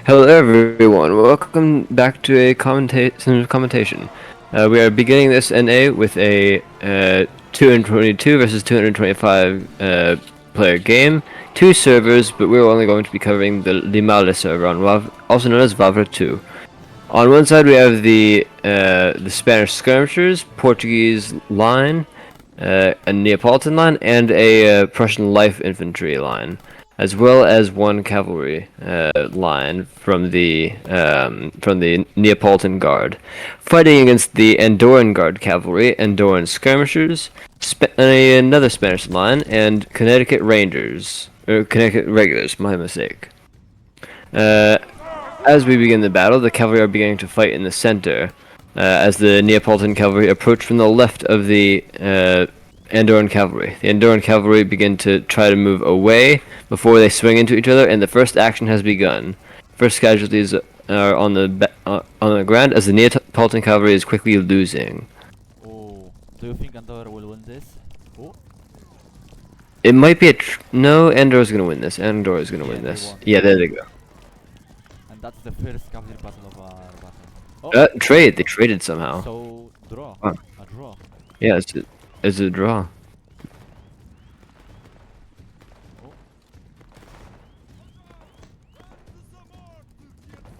Hello everyone, welcome back to a commentation. We are beginning this NA with a 222 versus 225 player game, two servers, but we're only going to be covering the Limale server, also known as Vavra 2. On one side we have the Spanish skirmishers, Portuguese line, a Neapolitan line, and a Prussian light infantry line, as well as one cavalry line from the Neapolitan Guard, fighting against the Andorran Guard cavalry, Andorran skirmishers, another Spanish line, and Connecticut Rangers, or Connecticut regulars. My mistake. As we begin the battle, the cavalry are beginning to fight in the center, as the Neapolitan cavalry approach from the left of the Andorran cavalry. The Andorran cavalry begin to try to move away before they swing into each other, and the first action has begun. First casualties are on the ground, as the Neapolitan cavalry is quickly losing. Oh, do you think Andorra will win this? Oh, It might be no. Andorra's gonna win this. Andorra's gonna win this. Yeah, there they go. and that's the first cavalry battle of our battle. Oh, Trade. They traded somehow. so draw. Huh. A draw. Yeah, it's a draw. Oh.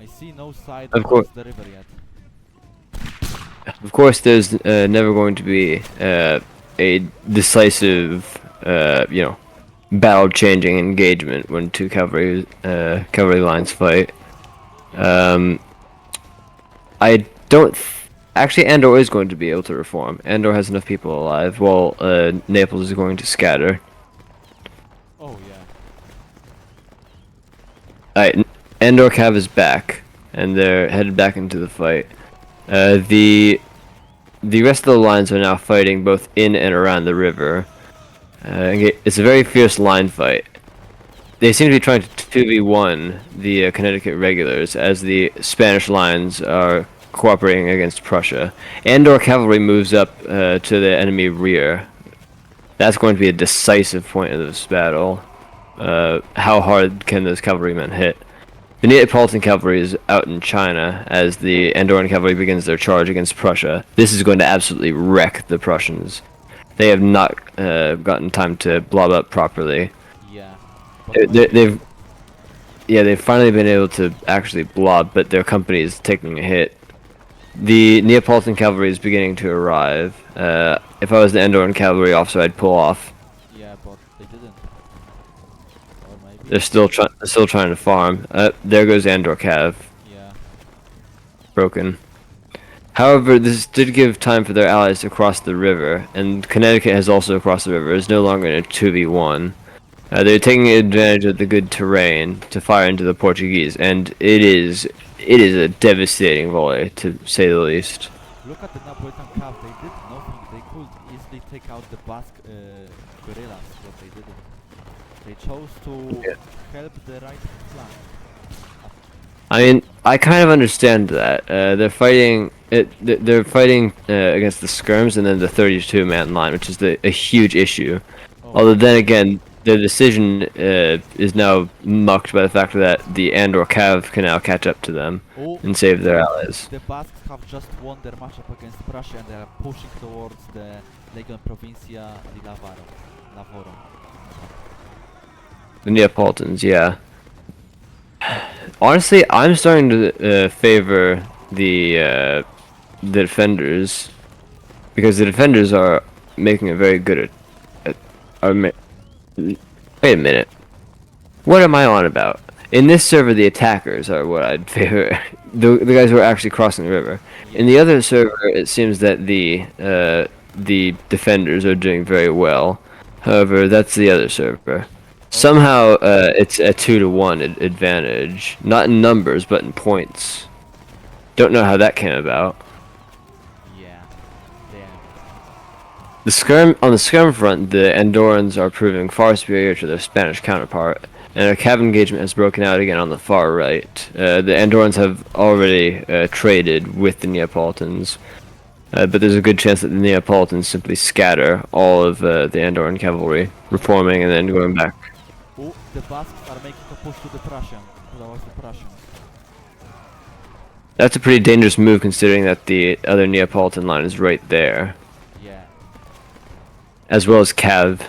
I see no side Of course. across the river yet. Of course, there's never going to be a decisive, battle-changing engagement when two cavalry lines fight. I don't. Actually, Andor is going to be able to reform. Andor has enough people alive, while Naples is going to scatter. Oh yeah. Alright, Andor Cav is back, and they're headed back into the fight. The rest of the lines are now fighting both in and around the river. It's a very fierce line fight. They seem to be trying to 2v1 the Connecticut regulars, as the Spanish lines are cooperating against Prussia. Andor cavalry moves up to the enemy rear. That's going to be a decisive point of this battle. How hard can those cavalrymen hit? The Neapolitan cavalry is out in China as the Andorran cavalry begins their charge against Prussia. This is going to absolutely wreck the Prussians. They have not gotten time to blob up properly. Yeah. They've finally been able to actually blob, but their company is taking a hit. The Neapolitan cavalry is beginning to arrive. If I was the Andorran cavalry officer, I'd pull off. Yeah, but they didn't. Or maybe. They're still trying to farm. There goes Andor Cav. Yeah. Broken. However, this did give time for their allies to cross the river, and Connecticut has also crossed the river. It's no longer in a 2v1. They're taking advantage of the good terrain to fire into the Portuguese, and it is a devastating volley, to say the least. Look at the Neapolitan cav. They did nothing. They could easily take out the Basque guerrillas, but they didn't. They chose to help the right flank. I mean, I kind of understand that. They're fighting. They're fighting against the skirms and then the 32-man line, which is a huge issue. Oh. Although then again, the decision is now mucked by the fact that the Andor Cav can now catch up to them and save their allies. The Basques have just won their matchup against Prussia and they are pushing towards the Legion Provincia di Lavoro. The Neapolitans, yeah. Honestly, I'm starting to favor the defenders, because the defenders are making a very good wait a minute. What am I on about? In this server, the attackers are what I'd favor. The guys who are actually crossing the river. In the other server, it seems that the defenders are doing very well. However, that's the other server. Somehow, it's a 2-to-1 advantage. Not in numbers, but in points. Don't know how that came about. Yeah. Damn. On the skirm front, the Andorrans are proving far superior to their Spanish counterpart, and a cav engagement has broken out again on the far right. The Andorrans have already traded with the Neapolitans, but there's a good chance that the Neapolitans simply scatter all of the Andorran cavalry, reforming and then going back. Oh, the Basques are making a push to the Prussians. Towards the Prussians. That's a pretty dangerous move considering that the other Neapolitan line is right there, Yeah. as well as Cav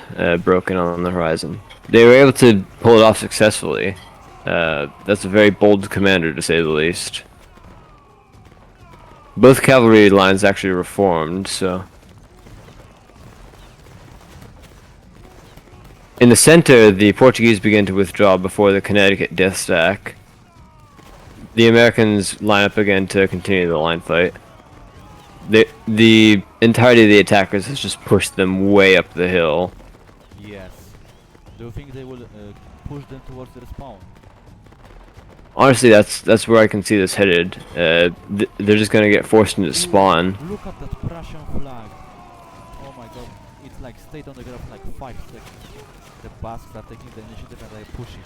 broken on the horizon. They were able to pull it off successfully. That's a very bold commander, to say the least. Both cavalry lines actually reformed, so... In the center, the Portuguese begin to withdraw before the Connecticut death stack. The Americans line up again to continue the line fight. The entirety of the attackers has just pushed them way up the hill. Yes. Do you think they will push them towards their spawn? Honestly, that's where I can see this headed. They're just gonna get forced into spawn. Look at that Prussian flag. Oh my god. It's like stayed on the ground for like 5 seconds. The Basques are taking the initiative and they're pushing.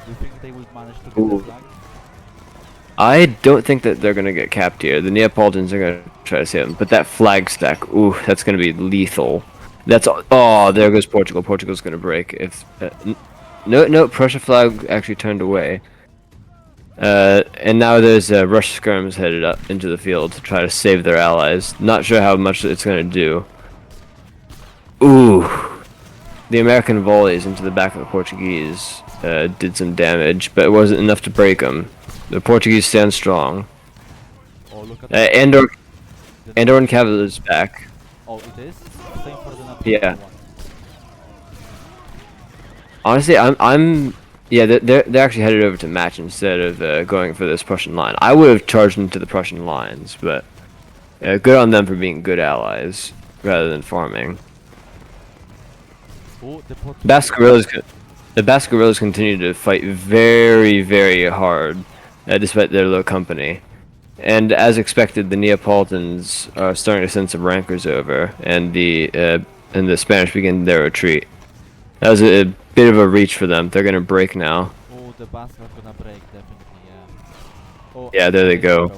Do you think they will manage to get Ooh. the flag? I don't think that they're gonna get capped here. The Neapolitans are gonna try to save them, but that flag stack, ooh, that's gonna be lethal. That's oh, there goes Portugal. Portugal's gonna break. If no, Prussia flag actually turned away. And now there's Rush skirms headed up into the field to try to save their allies. Not sure how much it's gonna do. Ooh, the American volleys into the back of the Portuguese did some damage, but it wasn't enough to break them. The Portuguese stand strong. Oh, look at Andor and Cavalry is back. Oh, it is? Same for the Napoleon Yeah. one. Honestly, yeah, they're actually headed over to match instead of going for this Prussian line. I would have charged into the Prussian lines, but good on them for being good allies rather than farming. Oh, the Portuguese. The Basque guerrillas continue to fight very, very hard, despite their low company. And as expected, the Neapolitans are starting to send some rankers over, and the Spanish begin their retreat. That was a bit of a reach for them. They're gonna break now. Oh, the Basques are gonna break, definitely, yeah. Oh, Yeah, there they go.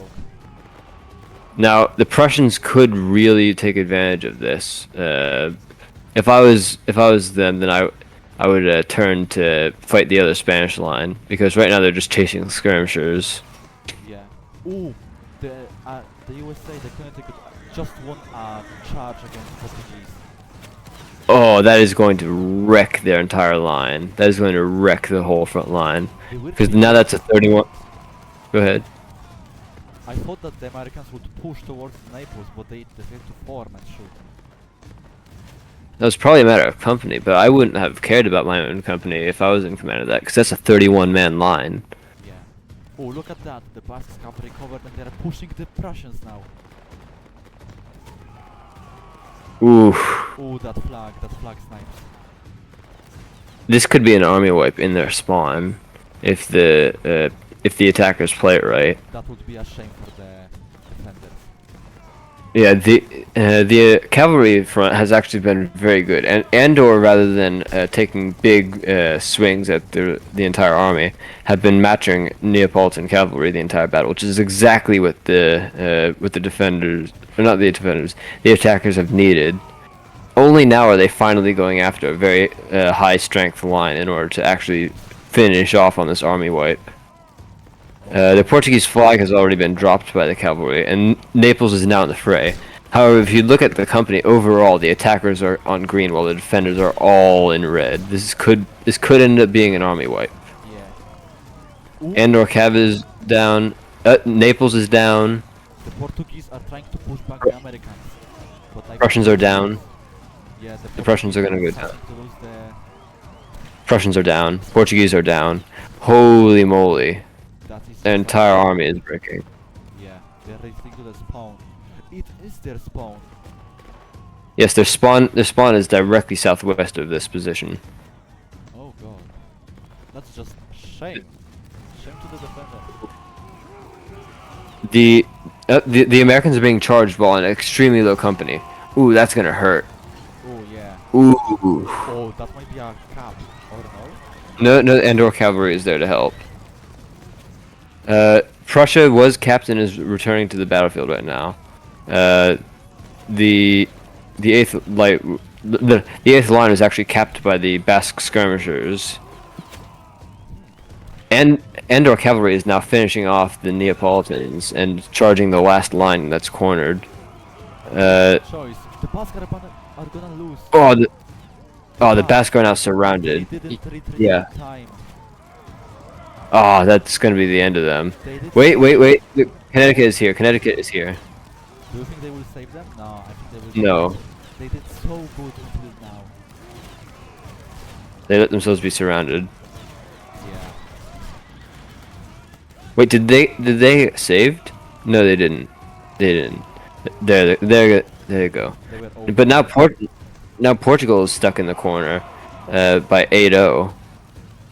Now the Prussians could really take advantage of this. If I was them, then I would turn to fight the other Spanish line, because right now they're just chasing skirmishers. Yeah. Oh, the USA, the Connecticut just won a charge against Portuguese. Oh, that is going to wreck their entire line. That is going to wreck the whole front line. Because now that's a 31. Go ahead. I thought that the Americans would push towards Naples, but they decided to form and shoot. That was probably a matter of company, but I wouldn't have cared about my own company if I was in command of that, because that's a 31-man line. Yeah. Oh, look at that. The Basques have recovered and they're pushing the Prussians now. Oof. Oh, that flag snipes. This could be an army wipe in their spawn, if the attackers play it right. That would be a shame for the defenders. Yeah, the cavalry front has actually been very good, and Andor, rather than taking big swings at the entire army, have been matching Neapolitan cavalry the entire battle, which is exactly what the defenders, or not the defenders, the attackers have needed. Only now are they finally going after a very high strength line in order to actually finish off on this army wipe. The Portuguese flag has already been dropped by the cavalry, and Naples is now in the fray. However, if you look at the company overall, the attackers are on green while the defenders are all in red. This could end up being an army wipe. Yeah. Ooh. Andor Cav is down. Naples is down. The Portuguese are trying to push back the Americans. But like Prussians are down. Yeah, The Prussians are gonna go down. to lose the Prussians are down. Portuguese are down. Holy moly. that is The entire army is breaking. Yeah, they're racing to the spawn. It is their spawn. Yes, their spawn is directly southwest of this position. Oh god. That's just shame. Shame to the defender. The Americans are being charged while in extremely low company. Ooh, that's gonna hurt. Oh yeah. Ooh. Oh, that might be a cap. Or no? No, Andor cavalry is there to help. Prussia was captain is returning to the battlefield right now. The eighth line is actually capped by the Basque skirmishers. Andor cavalry is now finishing off the Neapolitans and charging the last line that's cornered. Choice. The Basque are gonna lose. Oh, the Basque, Basque are now they surrounded. didn't retreat Yeah. in time. Oh, that's gonna be the end of them. They did Wait, so wait, wait. Look, Connecticut is here. Connecticut is here. Do you think they will save them? No, I think they will. No, They did so good until now. they let themselves be surrounded. Yeah. Wait, did they saved? No, they didn't. They didn't. There you go. They were over. But now Portugal is stuck in the corner, by 8-0.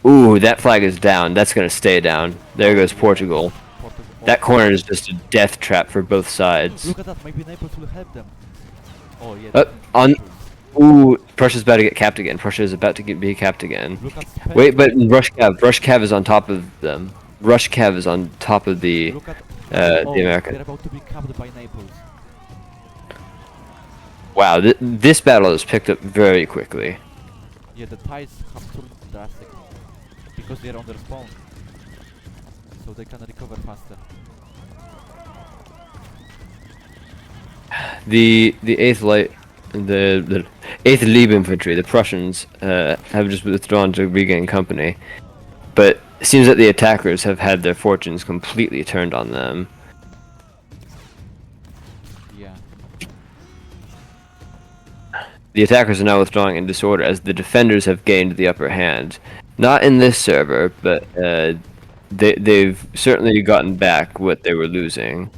Ooh, that flag is down. That's gonna stay down. There goes Portugal. That corner is just a death trap for both sides. Look at that. Maybe Naples will help them. Oh yeah. On. Naples. Ooh, Prussia's about to get capped again. Prussia is about to be capped again. Look at Spain. Wait, but Rush Cav is on top of them. Rush Cav is on top of the Look at. the They're American. about to be capped by Naples. Wow, this battle has picked up very quickly. Yeah, the tides have turned drastic because they're on their spawn, so they can recover faster. The the 8th Lieb Infantry, the Prussians, have just withdrawn to regain company, but it seems that the attackers have had their fortunes completely turned on them. Yeah. The attackers are now withdrawing in disorder as the defenders have gained the upper hand. Not in this server, but they've certainly gotten back what they were losing.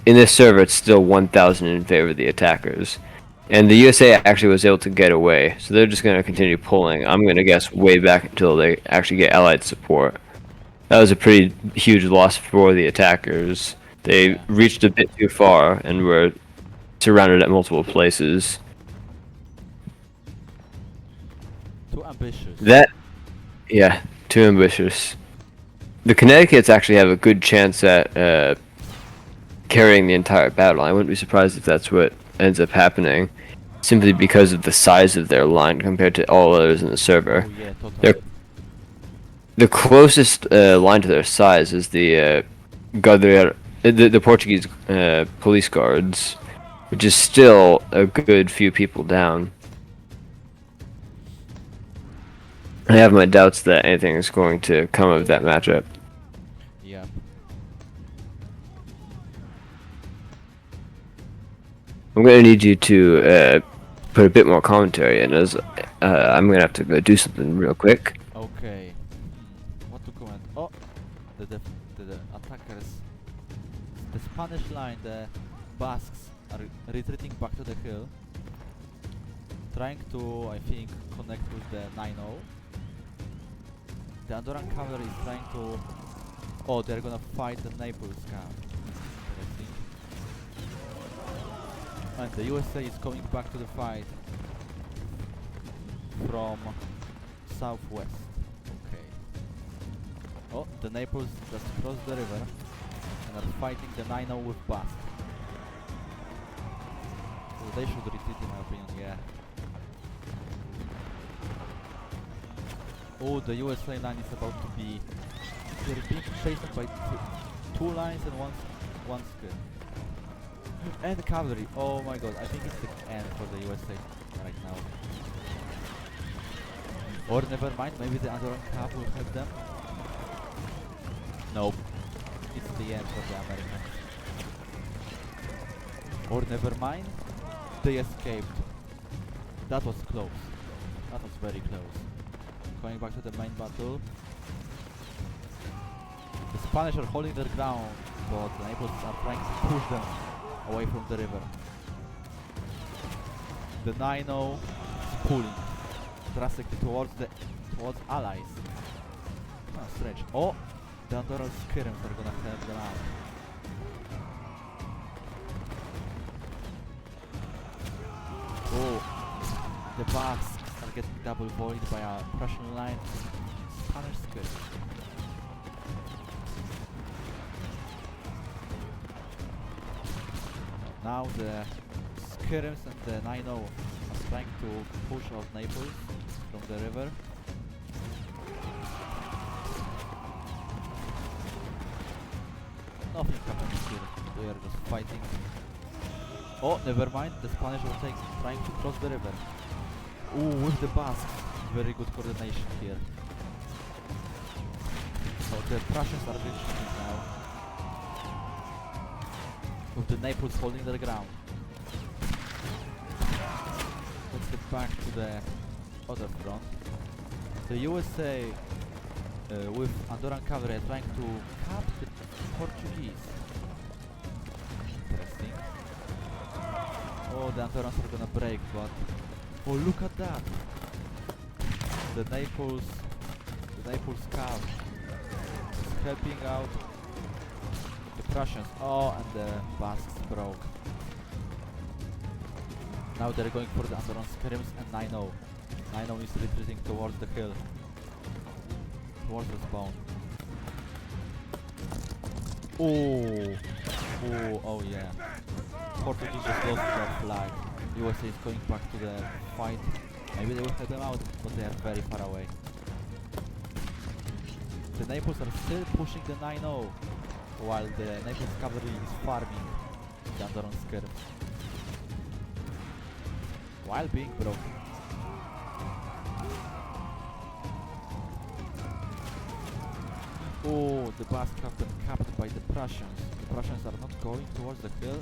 In this server, it's still 1,000 in favor of the attackers. And the USA actually was able to get away, so they're just going to continue pulling. I'm going to guess way back until they actually get allied support. That was a pretty huge loss for the attackers. They reached a bit too far and were surrounded at multiple places. Too ambitious. Yeah, too ambitious. The Connecticut's actually have a good chance at carrying the entire battle. I wouldn't be surprised if that's what ends up happening, simply because of the size of their line compared to all others in the server. Oh yeah, totally. The closest line to their size is the the Portuguese police guards, which is still a good few people down. I have my doubts that anything is going to come of that matchup. Yeah. I'm gonna need you to put a bit more commentary in, as I'm gonna have to go do something real quick. Okay. What to comment? Oh, the attackers. The Spanish line, the Basques are retreating back to the hill, trying to, I think, connect with the 9-0. The Andorran cavalry is trying to. Oh, they're gonna fight the Naples camp. Interesting. And the USA is coming back to the fight from southwest. Okay. Oh, the Naples just crossed the river and are fighting the 9-0 with Basque. So they should retreat, in my opinion, yeah. Oh, the USA line is about to be. They're being chased by two lines and one skill. And cavalry. Oh my god, I think it's the end for the USA right now. Or never mind, maybe the Andorran Cap will help them. Nope. It's the end for the Americans. Or never mind, they escaped. That was close. That was very close. Going back to the main battle. The Spanish are holding their ground, but the Naples are trying to push them away from the river. The 9-0 is pulling drastically towards allies. Stretch. Oh, the Andorran skirms are gonna help them out. Oh, the Basques are getting double void by a Prussian line. Spanish skirms. Now the skirms and the 9-0 are trying to push out Naples from the river. Nothing happens here. They are just fighting. Oh, never mind. The Spanish are trying to cross the river. Ooh, with the Basques. Very good coordination here. So the Prussians are retreating now. With the Naples holding their ground. Let's get back to the other front. The USA with Andorran cavalry are trying to cap the Portuguese. Interesting. Oh, the Andorrans are gonna break, but oh, look at that! The Naples cav is helping out the Prussians. Oh, and the Basques broke. Now they're going for the Andorran skirms and 9-0. 9-0 is retreating towards the hill. Towards the spawn. Oh yeah. Portuguese just lost their flag. USA is going back to the fight. Maybe they will head them out, but they are very far away. The Naples are still pushing the 9-0, while the Naples cavalry is farming the Andorran skirms. While being broken. Oh, the Basques have been capped by the Prussians. The Prussians are not going towards the hill.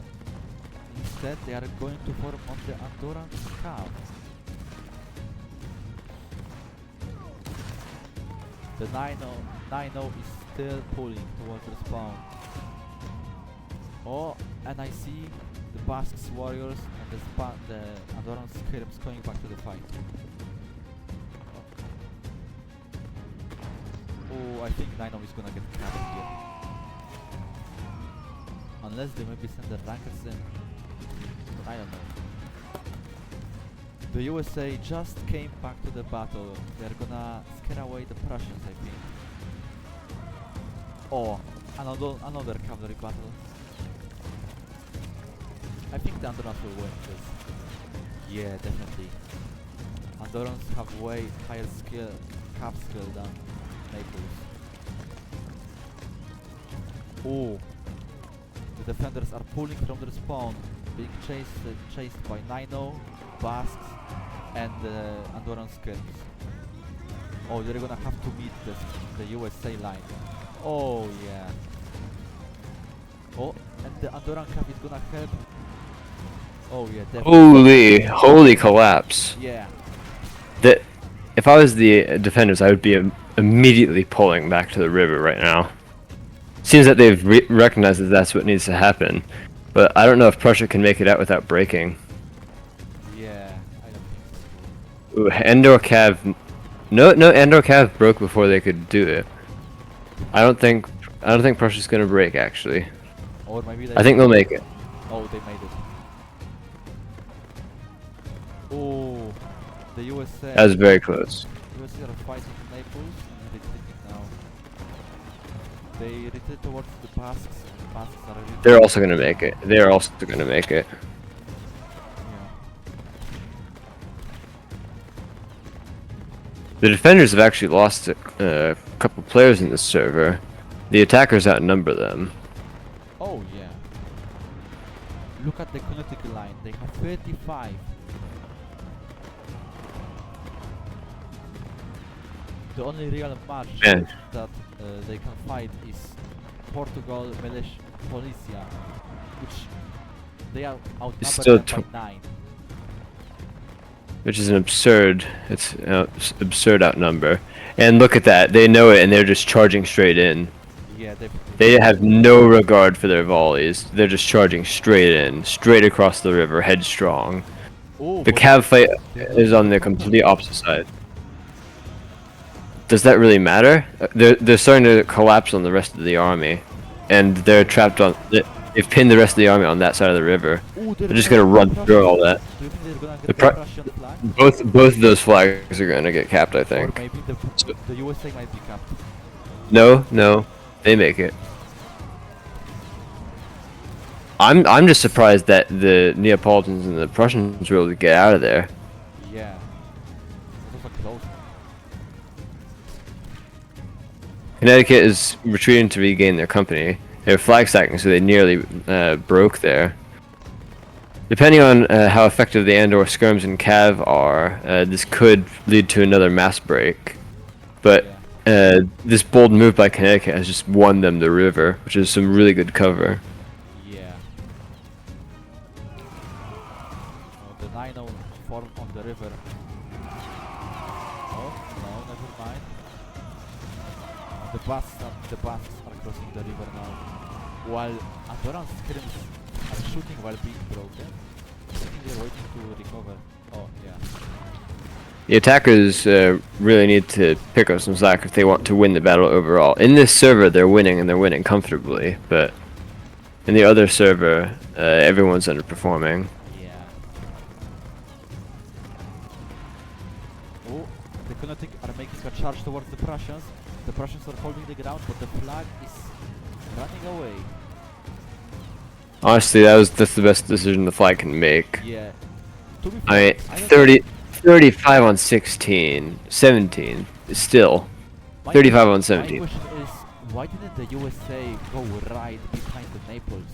Instead, they are going to form on the Andorran cav. The 9-0 is still pulling towards the spawn. Oh, and I see the Basques warriors and the Andorran skirms going back to the fight. Oh, I think 9-0 is gonna get capped here. Unless they maybe send the rankers in. I don't know. The USA just came back to the battle. They're gonna scare away the Prussians, I think. Oh, another cavalry battle. I think the Andorrans will win this. Yeah, definitely. Andorrans have way higher cav skill than Naples. Oh, the defenders are pulling from their spawn, being chased by 9-0, Basques, and Andorran skirms. Oh, they're gonna have to meet the USA line. Oh yeah. Oh, and the Andorran cav is gonna help. Oh yeah, definitely. Holy collapse. Yeah. If I was the defenders, I would be immediately pulling back to the river right now. Seems that they've recognized that that's what needs to happen, but I don't know if Prussia can make it out without breaking. Yeah, I don't think so. Ooh, Andor Cav. No, Andor Cav broke before they could do it. I don't think Prussia's gonna break actually. Or maybe they I think they'll make it. Oh, they made it. Oh, the USA. That was very close. USA are fighting Naples and retreating now. They retreat towards the Basques. Basques are retreating. They're also gonna make it. They're also gonna make it. Yeah. The defenders have actually lost a couple players in this server. The attackers outnumber them. Oh yeah. Look at the Connecticut line. They have 35. The only real match that they can fight is Portugal, Policia, which they are outnumbered by 9. Which is an absurd. It's absurd outnumber. And look at that. They know it, and they're just charging straight in. Yeah, they have no regard for their volleys. They're just charging straight in, straight across the river, headstrong. Oh, The cav fight is on the complete opposite side. Does that really matter? They're starting to collapse on the rest of the army, and they're trapped on. They've pinned the rest of the army on that side of the river. Ooh, They're just gonna run through all that. Do you think they're gonna get the Prussian flag? Both of those flags are gonna get capped, I think. Or maybe the USA might be capped. No, they make it. I'm just surprised that the Neapolitans and the Prussians were able to get out of there. Yeah. It was a close one. Connecticut is retreating to regain their company, They were flag stacking, so they nearly broke there. Depending on how effective the Andor skirms and Cav are, this could lead to another mass break. But Yeah. this bold move by Connecticut has just won them the river, which is some really good cover. Yeah. The 9-0 form on the river. Oh, no, never mind. The Basques are crossing the river now. While Andorran scrims are shooting while being broken. I think they're waiting to recover. Oh, yeah. The attackers really need to pick up some slack if they want to win the battle overall. In this server, they're winning, and they're winning comfortably, but in the other server, everyone's underperforming. Yeah. Oh, the Konetic are making a charge towards the Prussians. The Prussians are holding the ground, but the flag is running away. Honestly, that's the best decision the flag can make. Yeah. To be I fair, mean, don't 30, 35 on 16, 17, still. My 35 on My 17. question is, why didn't the USA go right behind the Naples?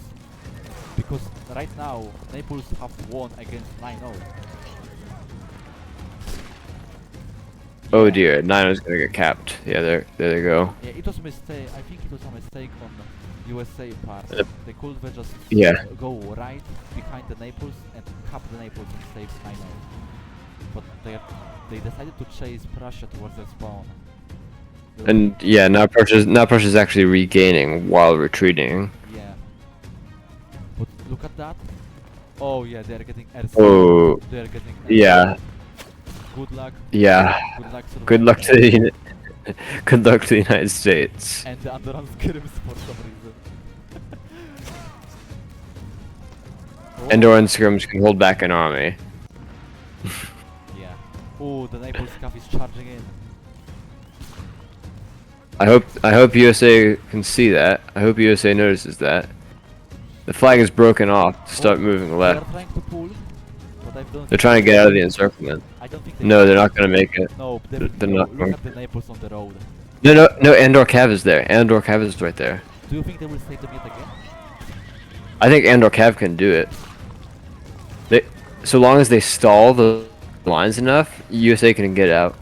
Because right now, Naples have won against 9-0. Oh Yeah. dear, Nino's gonna get capped. Yeah, there they go. Yeah, it was a mistake. I think it was a mistake on USA part. They could have just Yeah. go right behind the Naples and cap the Naples and save 9-0. But they decided to chase Prussia towards their spawn. And yeah, now Prussia's actually regaining while retreating. Yeah. But look at that. Oh yeah, they're getting RC. Oh, They're getting RC. yeah, Good luck. yeah. Good luck. Good luck to the good luck to the United States. And the Andorran scrims for some reason. Oh, Andorran scrims can hold back an army. yeah. Oh, the Naples Cav is charging in. I hope USA can see that. I hope USA notices that. The flag is broken off to start moving They're left. trying to pull, but I don't. They're trying to get out of the encirclement. I don't think they. No, they're not gonna make it. No, They're not look going at the Naples on the road. No, Andor Cav is there. Andor Cav is right there. Do you think they will save the meet again? I think Andor Cav can do it. So long as they stall the lines enough, USA can get out.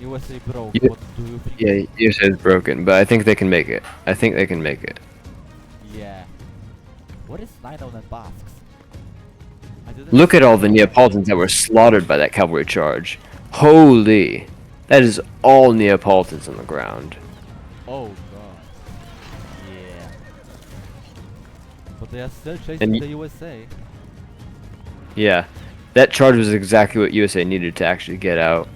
USA broke, You- but do you think? Yeah, USA is broken, but I think they can make it. I think they can make it. Yeah. What is 9-0 and Basques? I didn't Look at see- all the Neapolitans that were slaughtered by that cavalry charge. Holy! That is all Neapolitans on the ground. Oh god. Yeah. But they are still chasing And the USA. Yeah, that charge was exactly what USA needed to actually get out.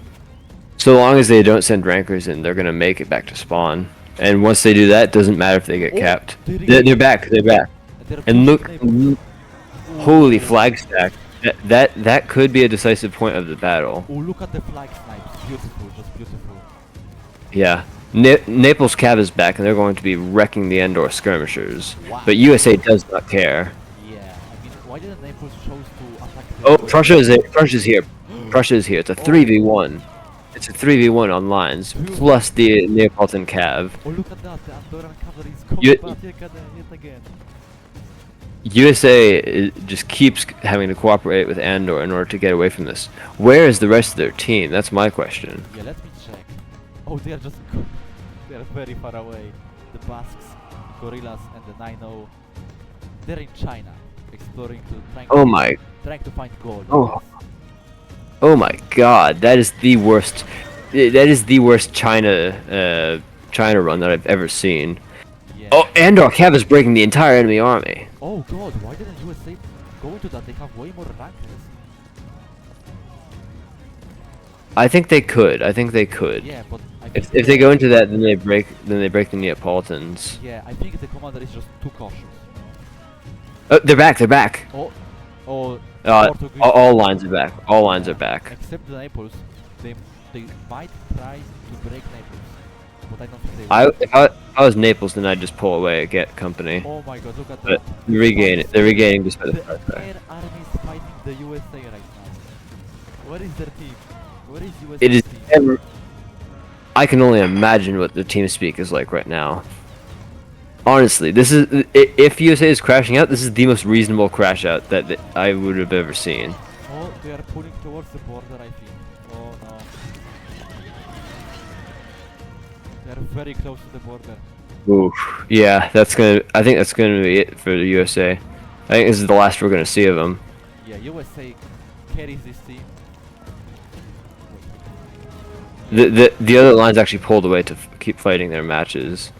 So long as they don't send rankers in, they're gonna make it back to spawn. And once they do that, doesn't matter if they get Oh, capped. they're They're back. They're back. They're And look, pushing Naples. holy Ooh. flag stack. That could be a decisive point of the battle. Oh, look at the flag snipes. Beautiful, just beautiful. Yeah. Naples Cav is back, and they're going to be wrecking the Endor skirmishers. Wow. But USA does not care. Yeah, I mean, why didn't Naples chose to attack the Oh, USA? Prussia's here. Prussia's here. It's a 3v1. It's a 3v1 on lines, plus the Neapolitan Cav. Oh, look at that. The Andorran cavalry is coming You- back yet again. USA just keeps having to cooperate with Andor in order to get away from this. Where is the rest of their team? That's my question. Yeah, let me check. Oh, they are just they are very far away. The Basques, Gorillas, and the 9-0. They're in China, exploring Oh my, trying to find gold. Oh. oh my God, that is the worst. That is the worst China run that I've ever seen. Yeah. Oh, Andor Cav is breaking the entire enemy army. Oh god, why didn't USA go into that? They have way more rankers. I think they could. I think they could. Yeah, but I think If they go into that, then they break the Neapolitans. Yeah, I think the commander is just too cautious. Oh, they're back. They're back. Oh, Portuguese. All lines are back. All lines are back. Except the Naples, they might try to break Naples, but I don't think they will. If I was Naples, then I'd just pull away, get company. Oh my god, look at But that. they're regaining just by the The far side. entire army is fighting the USA right now. Where is their team? Where is USA It is team? ever. I can only imagine what the team speak is like right now. Honestly, this is if USA is crashing out, this is the most reasonable crash out that I would have ever seen. Oh, they are pulling towards the border, I think. Oh no. They are very close to the border. Oof. Yeah, I think that's gonna be it for the USA. I think this is the last we're gonna see of them. Yeah, USA carries this team. The other lines actually pulled away to keep fighting their matches.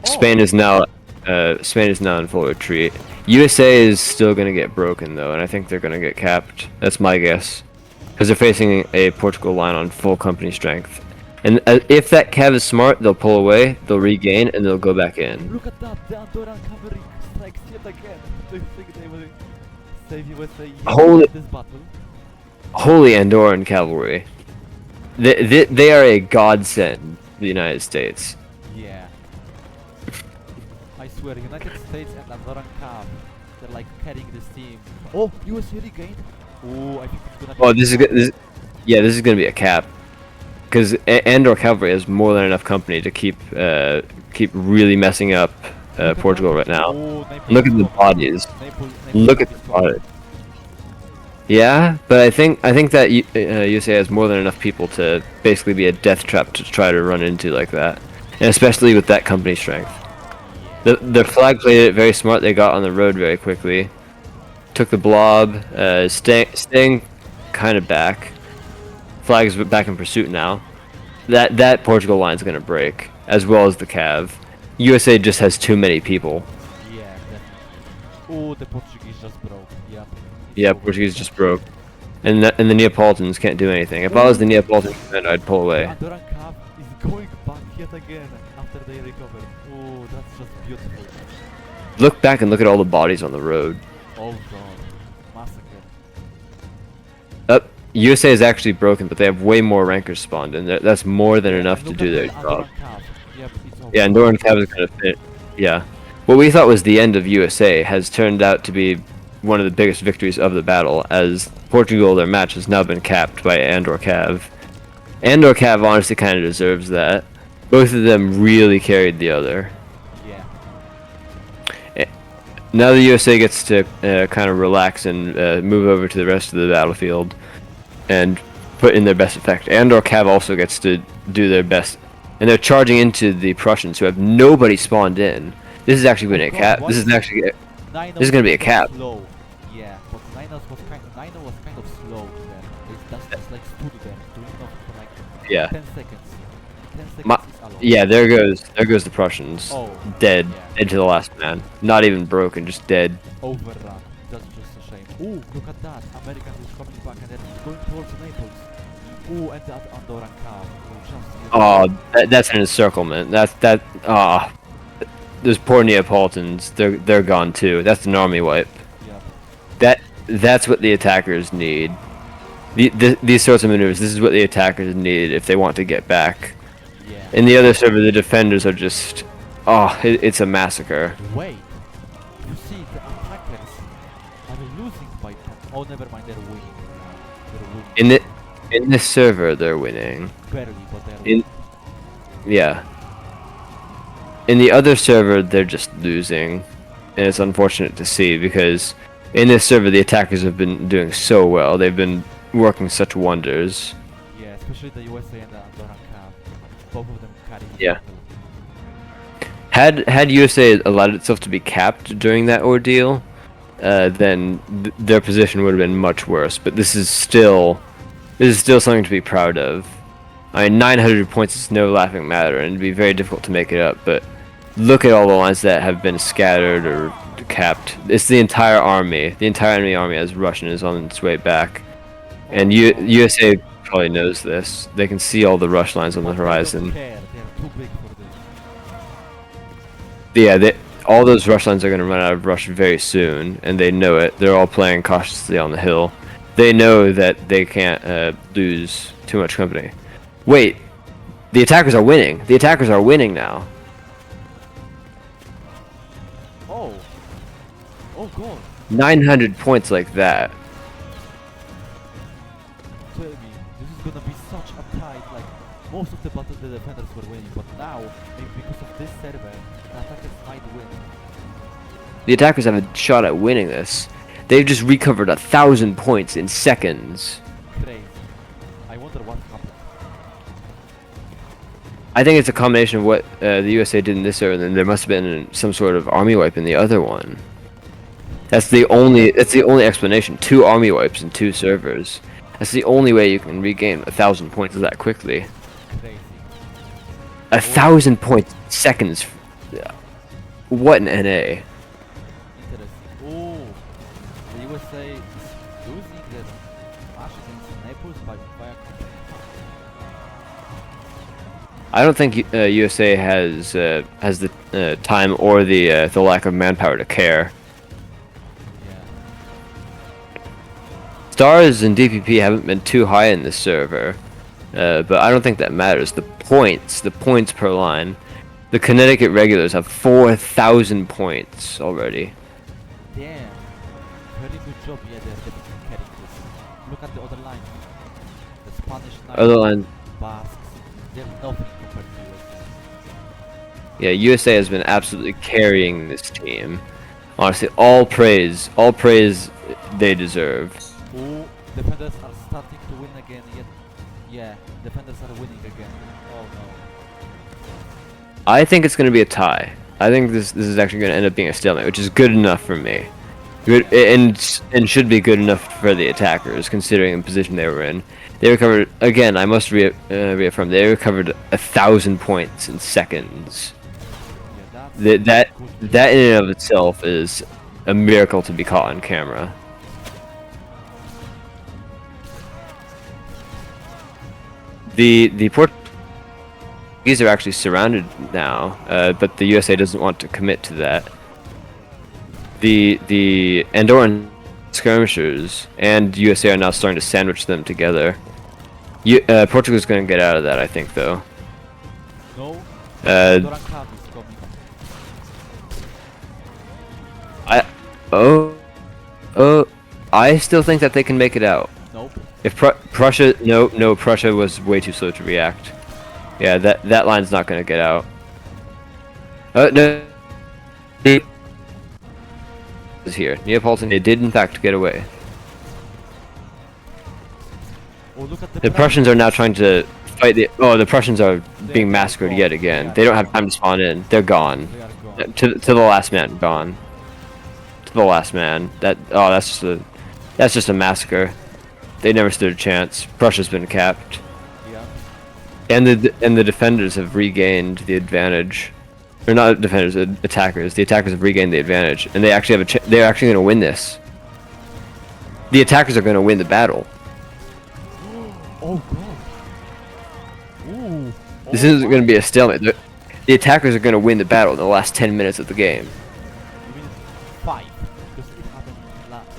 Spain is now in full retreat. USA is still gonna get broken though, and I think they're gonna get capped. That's my guess, because they're facing a Portugal line on full company strength. And if that Cav is smart, they'll pull away, they'll regain, and they'll go back in. Look at that, the Andorran cavalry strikes yet again. Do you think they will save USA Holy- in this battle? Holy Andorran cavalry! They are a godsend to the United States. Yeah. I swear, United States and Andorran Cav, they're like carrying this team. Oh, USA regained. Oh, I think it's gonna be. Oh, this is gonna be a cap, because Andor cavalry has more than enough company to keep really messing up Portugal right now. Oh, Naples Look at is the coming. bodies. Naples Look at is the coming. bodies. Yeah, but I think that USA has more than enough people to basically be a death trap to try to run into like that, and especially with that company strength. The flag played it very smart. They got on the road very quickly, took the blob, staying kind of back. Flag's back in pursuit now. That Portugal line's gonna break, as well as the Cav. USA just has too many people. Yeah, definitely. Oh, the Portuguese just broke. Yep. Yeah, Portuguese just broke, and the Neapolitans can't do anything. If I was the Neapolitan commander, I'd pull away. The Andorran Cav is going back yet again after they recovered. Oh, that's just beautiful. Look back and look at all the bodies on the road. Oh god, massacre. USA is actually broken, but they have way more rankers spawned, and that's more than enough to Look do at their the job. Andorran Cav. Yep, it's over. Yeah, Andorran Cav is gonna fit. Yeah, what we thought was the end of USA has turned out to be one of the biggest victories of the battle, as Portugal, their match, has now been capped by Andor Cav. Andor Cav honestly kind of deserves that. Both of them really carried the other. Yeah. Now the USA gets to kind of relax and move over to the rest of the battlefield and put in their best effect. Andor Cav also gets to do their best, and they're charging into the Prussians, who have nobody spawned in. This is actually going to be a cap. This is actually This is gonna be a cap. Slow. Yeah, but Nino was kind of slow there. They just like stood there, doing nothing for like Yeah. 10 seconds. 10 seconds Ma- is allowed. yeah. There goes the Prussians. Oh, Dead. yeah. Dead to the last man. Not even broken, just dead. Overrun. That's just a shame. Ooh, look at that. Americans is coming back and they're going towards Naples. Ooh, and that Andorran Cav. Oh, that's an encirclement. Those poor Neapolitans. They're gone too. That's an army wipe. Yeah. That's what the attackers need. These sorts of maneuvers. This is what the attackers need if they want to get back. Yeah. In the other server, the defenders are just. Oh, it's a massacre. Wait. You see, the attackers are losing by 10. Oh, never mind. They're winning. They're winning. In this server, they're winning. Barely, but they're winning. Yeah. In the other server, they're just losing, and it's unfortunate to see because in this server, the attackers have been doing so well. They've been working such wonders. Yeah, especially the USA and the Andorran Cav. Both of them carrying. Yeah. Had USA allowed itself to be capped during that ordeal, then their position would have been much worse. But this is still something to be proud of. I mean, 900 points is no laughing matter, and it'd be very difficult to make it up. But look at all the lines that have been scattered or capped. It's the entire army. The entire enemy army as Russian is on its way back, and USA probably knows this. They can see all the rush lines on the horizon. They are too big for this. Yeah, all those rush lines are going to run out of rush very soon, and they know it. They're all playing cautiously on the hill. They know that they can't lose too much company. Wait, the attackers are winning. The attackers are winning now. Oh. Oh god. 900 points like that. Tell me, this is gonna be such a tight, like, most of the battle the defenders were winning, but now, maybe because of this server, the attackers might win. The attackers have a shot at winning this. They've just recovered 1,000 points in seconds. Crazy. I wonder what happened. I think it's a combination of what the USA did in this server, and then there must have been some sort of army wipe in the other one. That's the only explanation. 2 army wipes in 2 servers. That's the only way you can regain 1,000 points that quickly. Crazy. 1,000 points in seconds. What an NA. Interesting. Oh, the USA is losing their match against Naples by via I don't think USA has the time or the lack of manpower to care. Yeah. Stars and DPP haven't been too high in this server, but I don't think that matters. The points per line. The Connecticut regulars have 4,000 points already. Damn. Very good job. Yeah, they're definitely carrying this. Look at the other line. The Spanish line. Other line, Basques. They're nothing compared to USA. yeah, USA has been absolutely carrying this team. Honestly, all praise they deserve. Oh, defenders are starting to win again. Yet, yeah, defenders are winning again. Oh no. I think it's going to be a tie. I think this is actually going to end up being a stalemate, which is good enough for me. Good, and should be good enough for the attackers, considering the position they were in. They recovered again. I must reaffirm they recovered 1,000 points in seconds. Yeah, That in and of itself is a miracle to be caught on camera. The Portuguese are actually surrounded now, but the USA doesn't want to commit to that. The Andorran skirmishers and USA are now starting to sandwich them together. Portugal's going to get out of that, I think, though. No. Uh, Doran Cab is coming. I still think that they can make it out. Nope. If Prussia, no, Prussia was way too slow to react. Yeah, that line's not gonna get out. No, is here. Neapolitan, they did in fact get away. Oh, look at The Prussians are now trying to fight the. Oh, the Prussians are being massacred yet again. They don't have time to spawn in. They're gone. They are gone. To the last man, gone. To the last man. That's just a massacre. They never stood a chance. Prussia's been capped. Yeah. And the defenders have regained the advantage. Or not defenders, attackers. The attackers have regained the advantage, and they actually have they're actually going to win this. The attackers are going to win the battle. Oh god. Ooh. This isn't going to be a stalemate. The attackers are going to win the battle in the last 10 minutes of the game. You mean 5? Because it happened last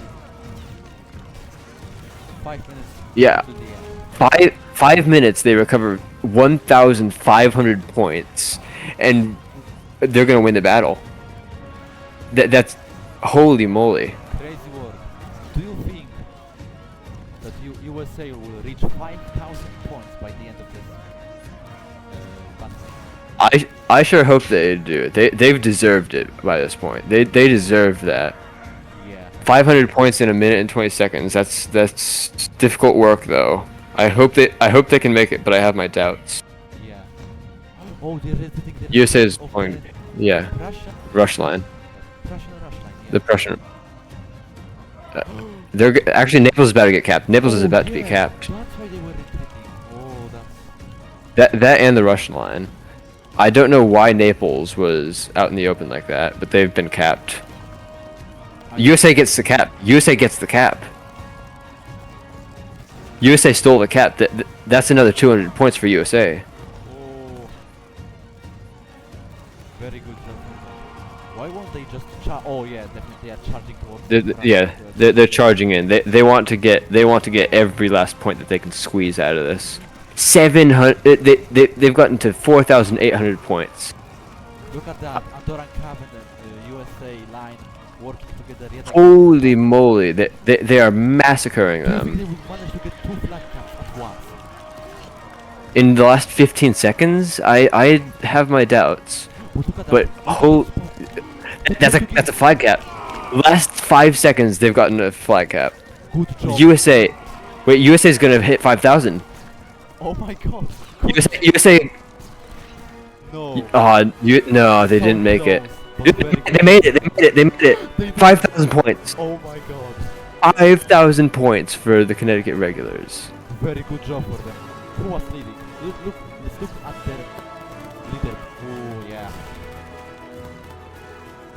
5 minutes. Yeah. To the end. 5 minutes they recover 1,500 points, and they're going to win the battle. That's holy moly. Crazy work. Do you think that USA will reach 5,000 points by the end of this battle? I sure hope they do. They've deserved it by this point. They deserve that. Yeah. 500 points in a minute and 20 seconds. That's difficult work though. I hope they can make it, but I have my doubts. Yeah. Oh, they're visiting the USA is of going, the yeah, Russian rush line. rush line. Yeah. The Prussian. Actually Naples is about to get capped. Naples is about to be yeah, capped. That's why they were retreating. Oh, that's That and the Russian line. I don't know why Naples was out in the open like that, but they've been capped. USA gets the cap. USA gets the cap. USA stole the cap. That's another 200 points for USA. Oh, very good job. Why won't they just charge? Oh yeah, definitely they are charging towards. Yeah, they're charging in. They want to get every last point that they can squeeze out of this. 700. They've gotten to 4,800 points. Look at that, Andorran Cab and the USA line working together. Yet Holy moly! They are massacring Do you think them. they will manage to get 2 flag caps at once? in the last 15 seconds, I have my doubts. But look at But that. Look at that spot. that's a flag cap. Last 5 seconds, they've gotten a flag cap. Good job. USA, wait, USA is gonna hit 5,000. Oh my god. USA. No. No, they So didn't make it. close, but very They good. made it. They made it. They did. 5,000 points. Oh my god. 5,000 points for the Connecticut regulars. Very good job for them. Who was leading? Let's look at their leader. Oh yeah.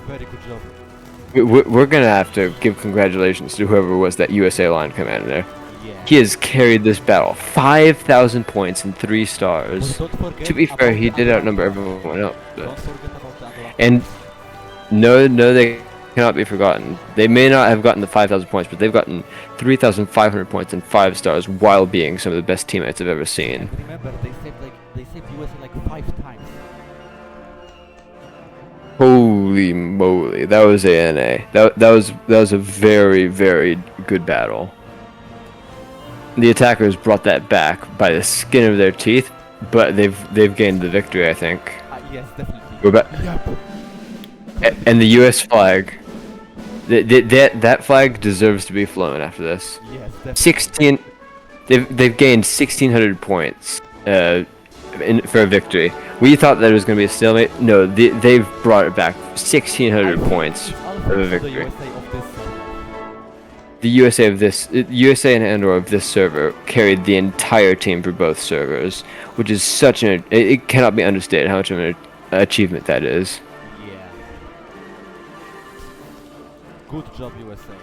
Very good job. We're gonna have to give congratulations to whoever was that USA line commander. Yeah. He has carried this battle. 5,000 points and 3 stars. But don't forget To be fair, about he the did Angola outnumber flag. everyone else. Don't forget about the Angola And no, they cannot be forgotten. They may not have gotten the 5,000 points, but they've gotten 3,500 points and 5 stars while being some of the best teammates I've ever seen. And remember, they saved USA like 5 times. Holy moly, that was ANA. That was a very, very good battle. The attackers brought that back by the skin of their teeth, but they've gained the victory, I think. Yes, definitely. We're back. Yep. And the U.S. flag, that flag deserves to be flown after this. Yes, definitely. 16, they've gained 1,600 points for a victory. We thought that it was going to be a stalemate. No, they've brought it back 1,600 points of a victory. The USA and Andorra of this server carried the entire team for both servers, which is such it cannot be understated how much of an achievement that is. Yeah. Good job, USA.